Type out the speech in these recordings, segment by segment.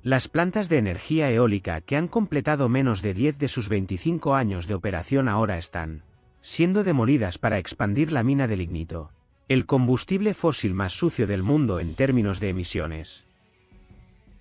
Las plantas de energía eólica que han completado menos de 10 de sus 25 años de operación ahora están siendo demolidas para expandir la mina de lignito, el combustible fósil más sucio del mundo en términos de emisiones.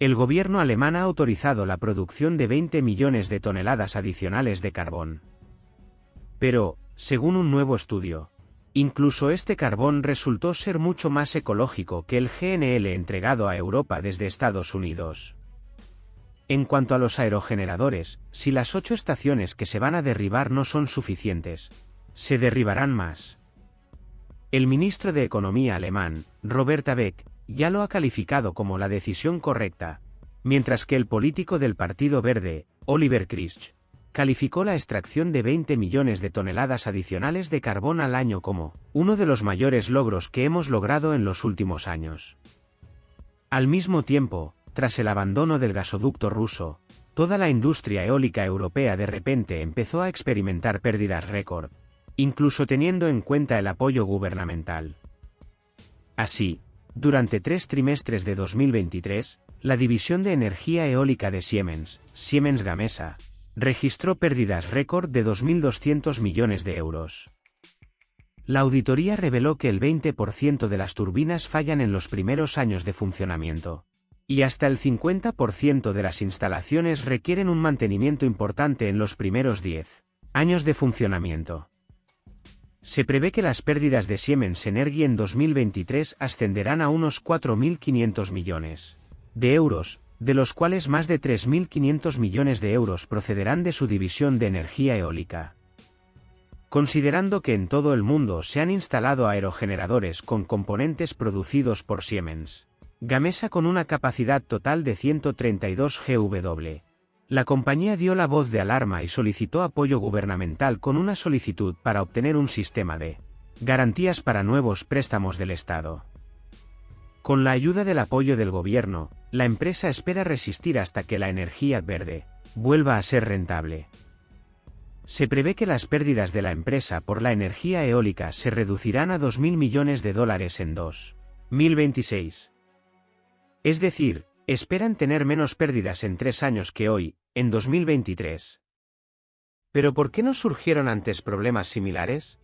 El gobierno alemán ha autorizado la producción de 20 millones de toneladas adicionales de carbón. Pero, según un nuevo estudio, incluso este carbón resultó ser mucho más ecológico que el GNL entregado a Europa desde Estados Unidos. En cuanto a los aerogeneradores, si las 8 estaciones que se van a derribar no son suficientes, se derribarán más. El ministro de Economía alemán, Robert Habeck, ya lo ha calificado como la decisión correcta, mientras que el político del Partido Verde, Oliver Christ, calificó la extracción de 20 millones de toneladas adicionales de carbón al año como uno de los mayores logros que hemos logrado en los últimos años. Al mismo tiempo, tras el abandono del gasoducto ruso, toda la industria eólica europea de repente empezó a experimentar pérdidas récord, incluso teniendo en cuenta el apoyo gubernamental. Así, durante 3 trimestres de 2023, la división de energía eólica de Siemens, Siemens Gamesa, registró pérdidas récord de 2.200 millones de euros. La auditoría reveló que el 20% de las turbinas fallan en los primeros años de funcionamiento, y hasta el 50% de las instalaciones requieren un mantenimiento importante en los primeros 10 años de funcionamiento. Se prevé que las pérdidas de Siemens Energy en 2023 ascenderán a unos 4.500 millones de euros, de los cuales más de 3.500 millones de euros procederán de su división de energía eólica. Considerando que en todo el mundo se han instalado aerogeneradores con componentes producidos por Siemens Gamesa con una capacidad total de 132 GW, la compañía dio la voz de alarma y solicitó apoyo gubernamental con una solicitud para obtener un sistema de garantías para nuevos préstamos del Estado. Con la ayuda del apoyo del gobierno, la empresa espera resistir hasta que la energía verde vuelva a ser rentable. Se prevé que las pérdidas de la empresa por la energía eólica se reducirán a $2.000 millones en 2026. Es decir, esperan tener menos pérdidas en 3 años que hoy, en 2023. ¿Pero por qué no surgieron antes problemas similares?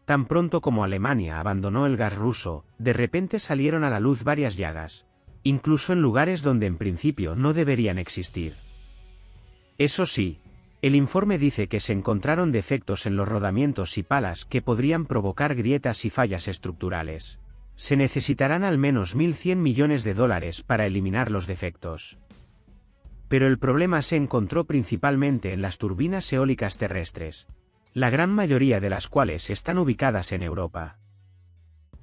Tan pronto como Alemania abandonó el gas ruso, de repente salieron a la luz varias llagas, incluso en lugares donde en principio no deberían existir. Eso sí, el informe dice que se encontraron defectos en los rodamientos y palas que podrían provocar grietas y fallas estructurales. Se necesitarán al menos $1.100 millones para eliminar los defectos. Pero el problema se encontró principalmente en las turbinas eólicas terrestres, la gran mayoría de las cuales están ubicadas en Europa.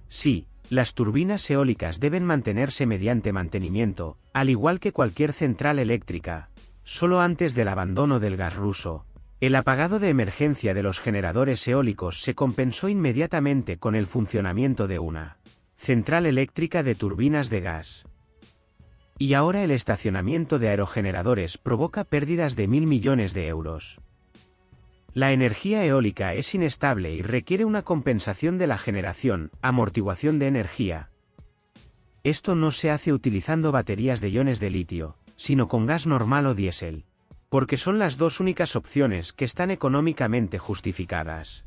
Sí, las turbinas eólicas deben mantenerse mediante mantenimiento, al igual que cualquier central eléctrica. Solo antes del abandono del gas ruso, el apagado de emergencia de los generadores eólicos se compensó inmediatamente con el funcionamiento de una central eléctrica de turbinas de gas. Y ahora el estacionamiento de aerogeneradores provoca pérdidas de $1.000 millones. La energía eólica es inestable y requiere una compensación de la generación, amortiguación de energía. Esto no se hace utilizando baterías de iones de litio, sino con gas normal o diésel, porque son las dos únicas opciones que están económicamente justificadas.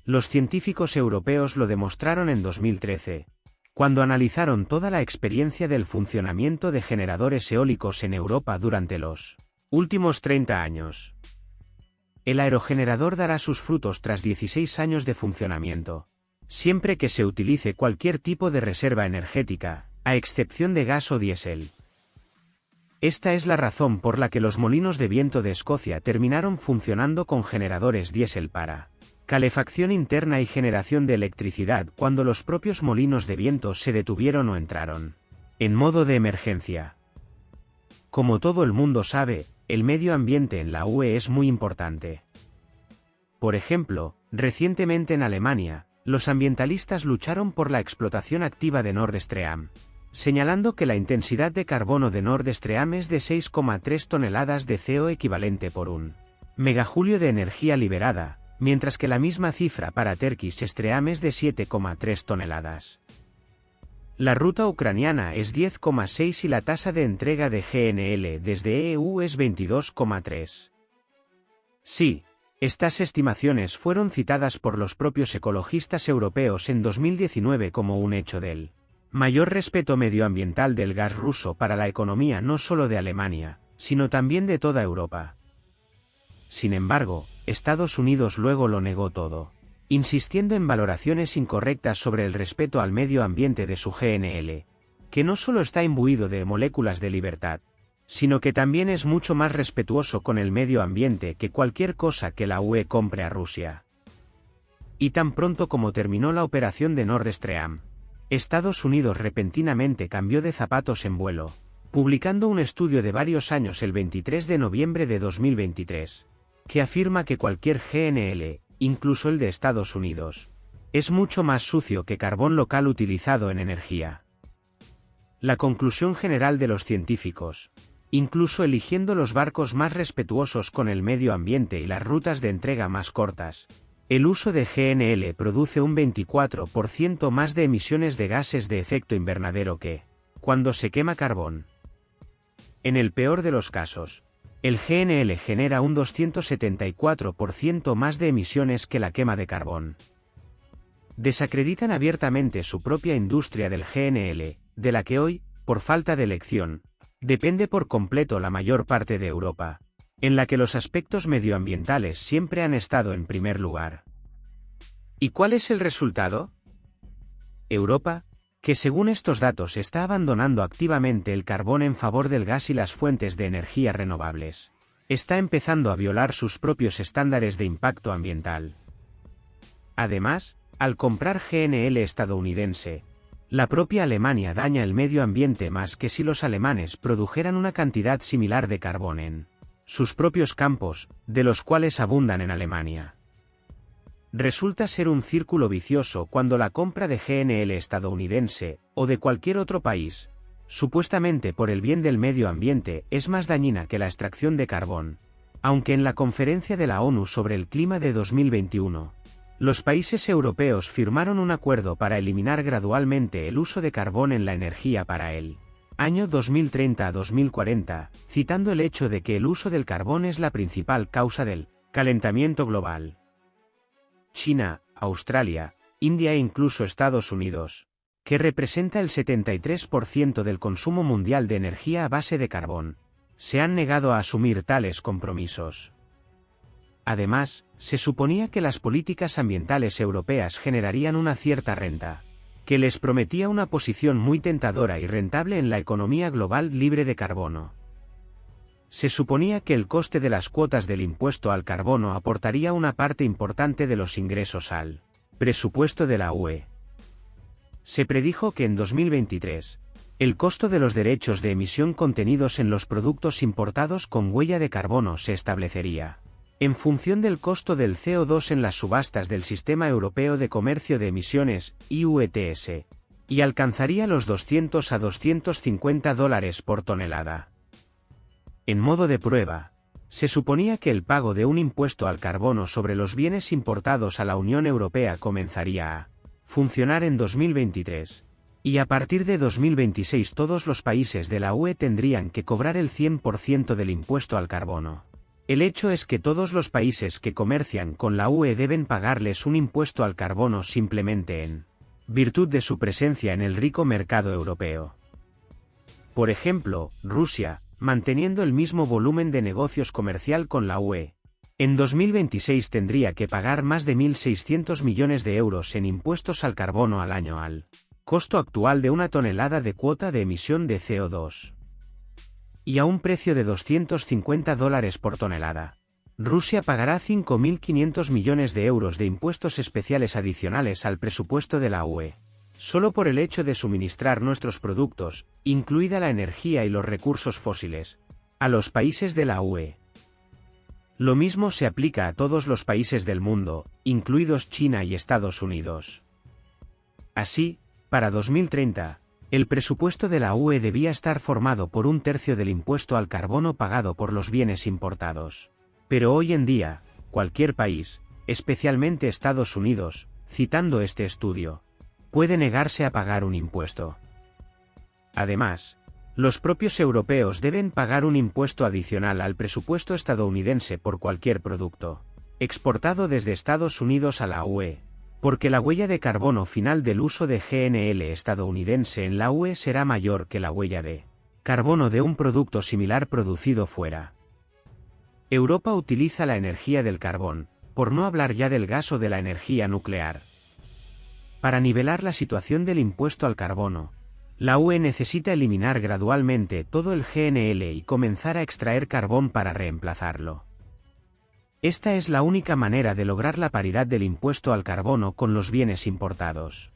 Los científicos europeos lo demostraron en 2013, cuando analizaron toda la experiencia del funcionamiento de generadores eólicos en Europa durante los últimos 30 años. El aerogenerador dará sus frutos tras 16 años de funcionamiento, siempre que se utilice cualquier tipo de reserva energética, a excepción de gas o diésel. Esta es la razón por la que los molinos de viento de Escocia terminaron funcionando con generadores diésel para calefacción interna y generación de electricidad cuando los propios molinos de viento se detuvieron o entraron en modo de emergencia. Como todo el mundo sabe, el medio ambiente en la UE es muy importante. Por ejemplo, recientemente en Alemania, los ambientalistas lucharon por la explotación activa de Nord Stream, señalando que la intensidad de carbono de Nord Stream es de 6,3 toneladas de CO equivalente por un megajulio de energía liberada, mientras que la misma cifra para Turkish Stream es de 7,3 toneladas. La ruta ucraniana es 10,6 y la tasa de entrega de GNL desde EU es 22,3. Sí, estas estimaciones fueron citadas por los propios ecologistas europeos en 2019 como un hecho del mayor respeto medioambiental del gas ruso para la economía no solo de Alemania, sino también de toda Europa. Sin embargo, Estados Unidos luego lo negó todo, insistiendo en valoraciones incorrectas sobre el respeto al medio ambiente de su GNL, que no solo está imbuido de moléculas de libertad, sino que también es mucho más respetuoso con el medio ambiente que cualquier cosa que la UE compre a Rusia. Y tan pronto como terminó la operación de Nord Stream, Estados Unidos repentinamente cambió de zapatos en vuelo, publicando un estudio de varios años el 23 de noviembre de 2023, que afirma que cualquier GNL, incluso el de Estados Unidos, es mucho más sucio que carbón local utilizado en energía. La conclusión general de los científicos, incluso eligiendo los barcos más respetuosos con el medio ambiente y las rutas de entrega más cortas, el uso de GNL produce un 24% más de emisiones de gases de efecto invernadero que cuando se quema carbón. En el peor de los casos, el GNL genera un 274% más de emisiones que la quema de carbón. Desacreditan abiertamente su propia industria del GNL, de la que hoy, por falta de elección, depende por completo la mayor parte de Europa, en la que los aspectos medioambientales siempre han estado en primer lugar. ¿Y cuál es el resultado? Europa, que según estos datos está abandonando activamente el carbón en favor del gas y las fuentes de energía renovables, está empezando a violar sus propios estándares de impacto ambiental. Además, al comprar GNL estadounidense, la propia Alemania daña el medio ambiente más que si los alemanes produjeran una cantidad similar de carbón en sus propios campos, de los cuales abundan en Alemania. Resulta ser un círculo vicioso cuando la compra de GNL estadounidense, o de cualquier otro país, supuestamente por el bien del medio ambiente, es más dañina que la extracción de carbón, aunque en la conferencia de la ONU sobre el clima de 2021, los países europeos firmaron un acuerdo para eliminar gradualmente el uso de carbón en la energía para el año 2030 a 2040, citando el hecho de que el uso del carbón es la principal causa del calentamiento global. China, Australia, India e incluso Estados Unidos, que representa el 73% del consumo mundial de energía a base de carbón, se han negado a asumir tales compromisos. Además, se suponía que las políticas ambientales europeas generarían una cierta renta, que les prometía una posición muy tentadora y rentable en la economía global libre de carbono. Se suponía que el coste de las cuotas del impuesto al carbono aportaría una parte importante de los ingresos al presupuesto de la UE. Se predijo que en 2023, el costo de los derechos de emisión contenidos en los productos importados con huella de carbono se establecería en función del costo del CO2 en las subastas del Sistema Europeo de Comercio de Emisiones, ETS, y alcanzaría los $200 a $250 por tonelada. En modo de prueba, se suponía que el pago de un impuesto al carbono sobre los bienes importados a la Unión Europea comenzaría a funcionar en 2023, y a partir de 2026 todos los países de la UE tendrían que cobrar el 100% del impuesto al carbono. El hecho es que todos los países que comercian con la UE deben pagarles un impuesto al carbono simplemente en virtud de su presencia en el rico mercado europeo. Por ejemplo, Rusia, manteniendo el mismo volumen de negocios comercial con la UE, en 2026 tendría que pagar más de 1.600 millones de euros en impuestos al carbono al año al costo actual de una tonelada de cuota de emisión de CO2. Y a un precio de $250 por tonelada, Rusia pagará 5.500 millones de euros de impuestos especiales adicionales al presupuesto de la UE, solo por el hecho de suministrar nuestros productos, incluida la energía y los recursos fósiles, a los países de la UE. Lo mismo se aplica a todos los países del mundo, incluidos China y Estados Unidos. Así, para 2030, el presupuesto de la UE debía estar formado por un tercio del impuesto al carbono pagado por los bienes importados. Pero hoy en día, cualquier país, especialmente Estados Unidos, citando este estudio, puede negarse a pagar un impuesto. Además, los propios europeos deben pagar un impuesto adicional al presupuesto estadounidense por cualquier producto exportado desde Estados Unidos a la UE, porque la huella de carbono final del uso de GNL estadounidense en la UE será mayor que la huella de carbono de un producto similar producido fuera. Europa utiliza la energía del carbón, por no hablar ya del gas o de la energía nuclear. Para nivelar la situación del impuesto al carbono, la UE necesita eliminar gradualmente todo el GNL y comenzar a extraer carbón para reemplazarlo. Esta es la única manera de lograr la paridad del impuesto al carbono con los bienes importados.